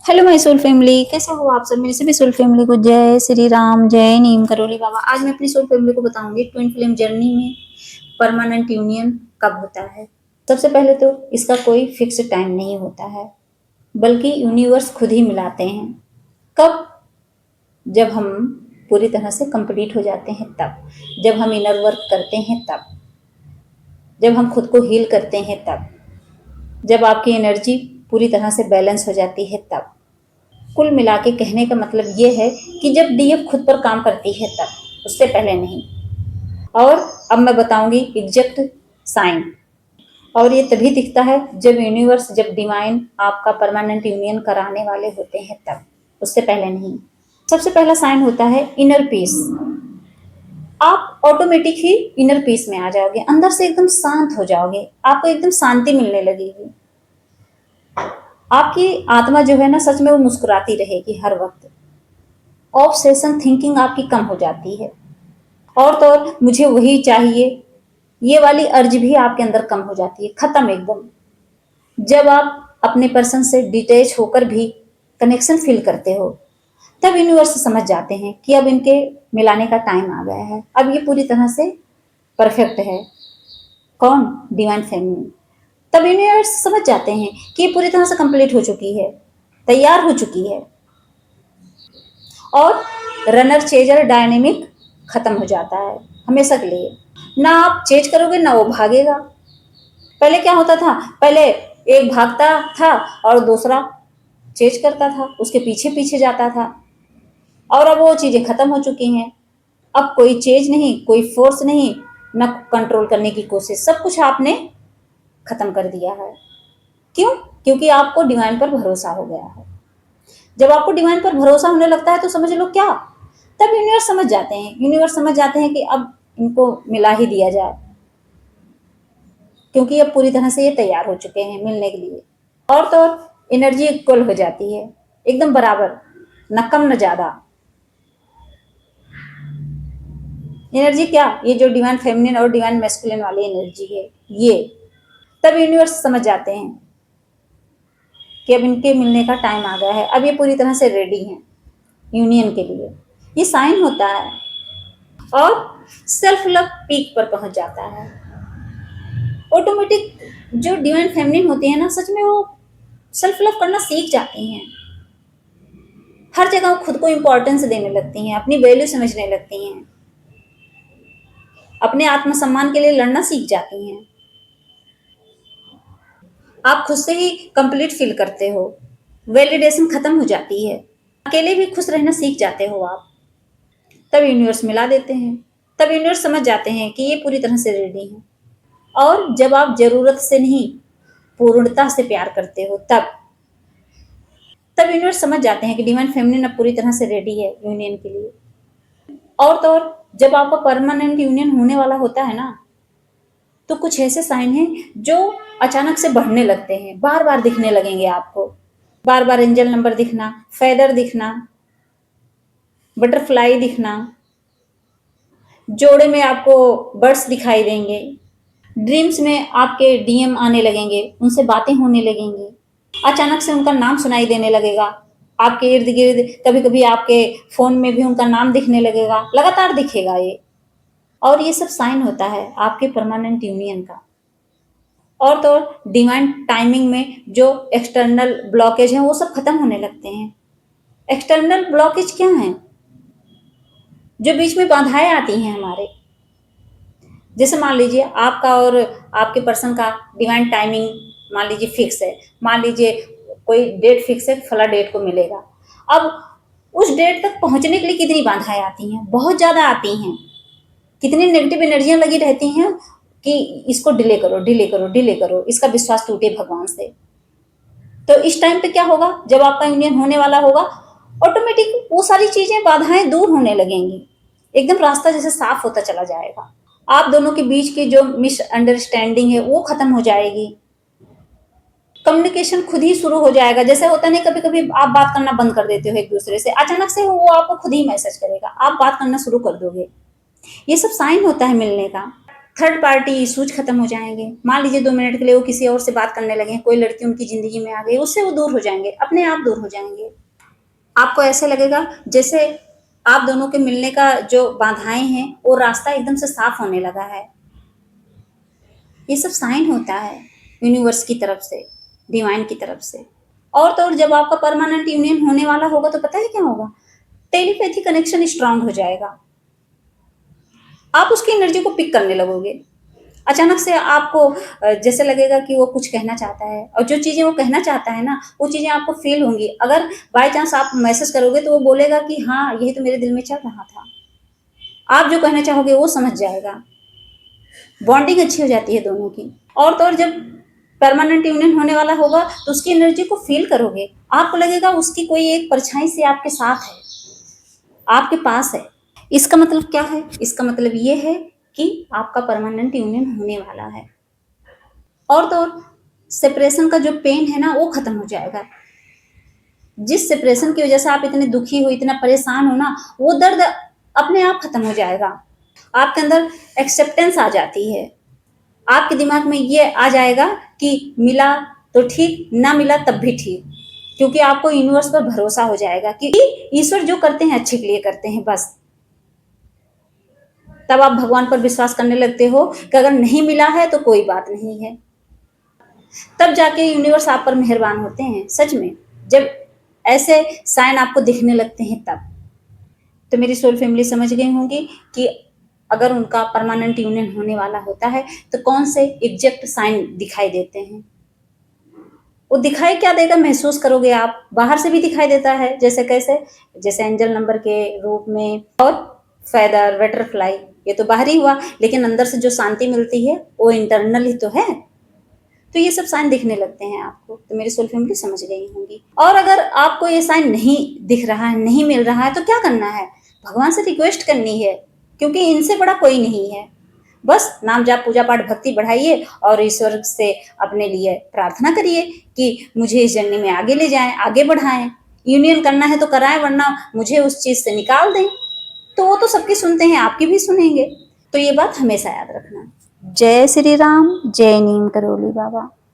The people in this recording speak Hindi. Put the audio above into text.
हेलो माय सोल फैमिली, कैसे हो आप सब। मेरे सभी सोल फैमिली को जय श्री राम, जय नीम करोली बाबा। आज मैं अपनी सोल फैमिली को बताऊंगी ट्विन फ्लेम जर्नी में परमानेंट यूनियन कब होता है। सबसे पहले तो इसका कोई फिक्स टाइम नहीं होता है, बल्कि यूनिवर्स खुद ही मिलाते हैं। कब? जब हम पूरी तरह से कंप्लीट हो जाते हैं तब, जब हम इनर वर्क करते हैं तब, जब हम खुद को हील करते हैं तब, जब आपकी एनर्जी पूरी तरह से बैलेंस हो जाती है तब। कुल मिला के कहने का मतलब ये है कि जब डीएफ खुद पर काम करती है तब, उससे पहले नहीं। और अब मैं बताऊंगी एग्जैक्ट साइन। और ये तभी दिखता है जब यूनिवर्स, जब डिवाइन आपका परमानेंट यूनियन कराने वाले होते हैं तब, उससे पहले नहीं। सबसे पहला साइन होता है इनर पीस। आप ऑटोमेटिक ही इनर पीस में आ जाओगे, अंदर से एकदम शांत हो जाओगे, आपको एकदम शांति मिलने लगेगी। आपकी आत्मा जो है ना, सच में वो मुस्कुराती रहेगी हर वक्त। ऑब्सेशन थिंकिंग आपकी कम हो जाती है। और तो और मुझे वही चाहिए, ये वाली अर्ज भी आपके अंदर कम हो जाती है, खत्म एकदम। जब आप अपने पर्सन से डिटैच होकर भी कनेक्शन फील करते हो, तब यूनिवर्स समझ जाते हैं कि अब इनके मिलाने का टाइम आ गया है, अब ये पूरी तरह से परफेक्ट है। कौन? Divine feminine. तब यूनिवर्स समझ जाते हैं कि ये पूरी तरह से कंप्लीट हो चुकी है, तैयार हो चुकी है। और रनर चेजर डायनेमिक खत्म हो जाता है हमेशा के लिए। ना आप चेज करोगे ना वो भागेगा। पहले क्या होता था? पहले एक भागता था और दूसरा चेज करता था, उसके पीछे पीछे जाता था। और अब वो चीजें खत्म हो चुकी हैं। अब कोई चेज नहीं, कोई फोर्स नहीं, न कंट्रोल करने की कोशिश, सब कुछ आपने खत्म कर दिया है। क्यों? क्योंकि आपको डिवाइन पर भरोसा हो गया है। जब आपको डिवाइन पर भरोसा होने लगता है तो समझ लो क्या, तब यूनिवर्स समझ जाते हैं, यूनिवर्स समझ जाते हैं कि अब इनको मिला ही दिया जाए, क्योंकि अब पूरी तरह से ये तैयार हो चुके हैं मिलने के लिए। और तो और एनर्जी इक्वल हो जाती है, एकदम बराबर, न कम न ज्यादा। एनर्जी क्या? ये जो डिवाइन फेमिनिन और डिवाइन मैस्कुलिन वाली एनर्जी है, ये तब यूनिवर्स समझ जाते हैं कि अब इनके मिलने का टाइम आ गया है, अब ये पूरी तरह से रेडी हैं यूनियन के लिए। ये साइन होता है। और सेल्फ लव पीक पर पहुंच जाता है ऑटोमेटिक। जो डिवाइन फेमिनिन होती है ना, सच में वो सेल्फ लव करना सीख जाती हैं। हर जगह वो खुद को इंपॉर्टेंस देने लगती हैं, अपनी वैल्यू समझने लगती हैं, अपने आत्मसम्मान के लिए लड़ना सीख जाती हैं। आप खुद से ही कंप्लीट फील करते हो, वैलिडेशन खत्म हो जाती है, अकेले भी खुश रहना सीख जाते हो आप। तब यूनिवर्स मिला देते हैं, तब यूनिवर्स समझ जाते हैं कि ये पूरी तरह से रेडी है। और जब आप जरूरत से नहीं, पूर्णता से प्यार करते हो, तब तब यूनिवर्स समझ जाते हैं कि डिवाइन फेमिनिन अब पूरी तरह से रेडी है यूनियन के लिए। और तो और जब आपका परमानेंट यूनियन होने वाला होता है ना, तो कुछ ऐसे साइन हैं जो अचानक से बढ़ने लगते हैं, बार बार दिखने लगेंगे आपको। बार बार एंजल नंबर दिखना, फेदर दिखना, बटरफ्लाई दिखना, जोड़े में आपको बर्ड्स दिखाई देंगे, ड्रीम्स में आपके डीएम आने लगेंगे, उनसे बातें होने लगेंगी, अचानक से उनका नाम सुनाई देने लगेगा आपके इर्द गिर्द। कभी कभी आपके फोन में भी उनका नाम दिखने लगेगा, लगातार दिखेगा ये। और ये सब साइन होता है आपके परमानेंट यूनियन का। और तो और डिवाइन टाइमिंग में जो एक्सटर्नल ब्लॉकेज है वो सब खत्म होने लगते हैं। एक्सटर्नल ब्लॉकेज क्या है? जो बीच में बाधाएं आती हैं हमारे। जैसे मान लीजिए आपका और आपके पर्सन का डिवाइन टाइमिंग मान लीजिए फिक्स है, मान लीजिए कोई डेट फिक्स है, फला डेट को मिलेगा। अब उस डेट तक पहुंचने के लिए कितनी बाधाएं आती हैं? बहुत ज्यादा आती हैं। कितनी नेगेटिव एनर्जियां लगी रहती हैं कि इसको डिले करो, डिले करो, डिले करो, इसका विश्वास टूटे भगवान से। तो इस टाइम पे क्या होगा? जब आपका यूनियन होने वाला होगा, ऑटोमेटिक वो सारी चीजें, बाधाएं दूर होने लगेंगी, एकदम रास्ता जैसे साफ होता चला जाएगा। आप दोनों के बीच की जो मिसअंडरस्टैंडिंग है वो खत्म हो जाएगी। कम्युनिकेशन खुद ही शुरू हो जाएगा। जैसे होता नहीं, कभी कभी आप बात करना बंद कर देते हो एक दूसरे से, अचानक से वो आपको खुद ही मैसेज करेगा, आप बात करना शुरू कर दोगे। ये सब साइन होता है मिलने का। थर्ड पार्टी इश्यूज खत्म हो जाएंगे। मान लीजिए 2 मिनट के लिए वो किसी और से बात करने लगे, कोई लड़की उनकी जिंदगी में आ गई, उससे वो दूर हो जाएंगे, अपने आप दूर हो जाएंगे। आपको ऐसे लगेगा जैसे आप दोनों के मिलने का जो बाधाएं हैं वो रास्ता एकदम से साफ होने लगा है। ये सब साइन होता है यूनिवर्स की तरफ से, डिवाइन की तरफ से। और तो और जब आपका परमानेंट यूनियन होने वाला होगा तो पता है क्या होगा, टेलीपैथी कनेक्शन स्ट्रांग हो जाएगा। आप उसकी एनर्जी को पिक करने लगोगे। अचानक से आपको जैसे लगेगा कि वो कुछ कहना चाहता है, और जो चीजें वो कहना चाहता है ना वो चीजें आपको फील होंगी। अगर बाय चांस आप मैसेज करोगे तो वो बोलेगा कि हाँ यही तो मेरे दिल में चल रहा था। आप जो कहना चाहोगे वो समझ जाएगा। बॉन्डिंग अच्छी हो जाती है दोनों की। और तो और जब परमानेंट यूनियन होने वाला होगा तो उसकी एनर्जी को फील करोगे। आपको लगेगा उसकी कोई एक परछाई से आपके साथ है, आपके पास है। इसका मतलब क्या है? इसका मतलब ये है कि आपका परमानेंट यूनियन होने वाला है। और तो और सेपरेशन का जो पेन है ना वो खत्म हो जाएगा। जिस सेपरेशन की वजह से आप इतने दुखी हो, इतना परेशान हो ना, वो दर्द अपने आप खत्म हो जाएगा। आपके अंदर एक्सेप्टेंस आ जाती है। आपके दिमाग में ये आ जाएगा कि मिला तो ठीक, ना मिला तब भी ठीक, क्योंकि आपको यूनिवर्स पर भरोसा हो जाएगा कि ईश्वर जो करते हैं अच्छे के लिए करते हैं बस। तब आप भगवान पर विश्वास करने लगते हो कि अगर नहीं मिला है तो कोई बात नहीं है। तब जाके यूनिवर्स आप पर मेहरबान होते हैं सच में, जब ऐसे साइन आपको दिखने लगते हैं तब। तो मेरी सोल फैमिली समझ गई होंगी कि अगर उनका परमानेंट यूनियन होने वाला होता है तो कौन से एग्जैक्ट साइन दिखाई देते हैं। वो दिखाई क्या देगा महसूस करोगे आप। बाहर से भी दिखाई देता है, जैसे कैसे, जैसे एंजल नंबर के रूप में, और फेदर, बटरफ्लाई, ये तो बाहरी हुआ, लेकिन अंदर से जो शांति मिलती है वो इंटरनल ही तो है। तो ये सब साइन दिखने लगते हैं आपको। तो मेरी सोल फैमिली समझ गई होंगी। और अगर आपको ये साइन नहीं दिख रहा है, नहीं मिल रहा है, तो क्या करना है? भगवान से रिक्वेस्ट करनी है, क्योंकि इनसे बड़ा कोई नहीं है। बस नाम जाप, पूजा पाठ, भक्ति बढ़ाइए और ईश्वर से अपने लिए प्रार्थना करिए कि मुझे इस जर्नी में आगे ले जाएं, आगे बढ़ाएं। यूनियन करना है तो कराएं, वरना मुझे उस चीज से निकाल दें। तो वो तो सबकी सुनते हैं, आपकी भी सुनेंगे। तो ये बात हमेशा याद रखना। जय श्री राम, जय नीम करोली बाबा।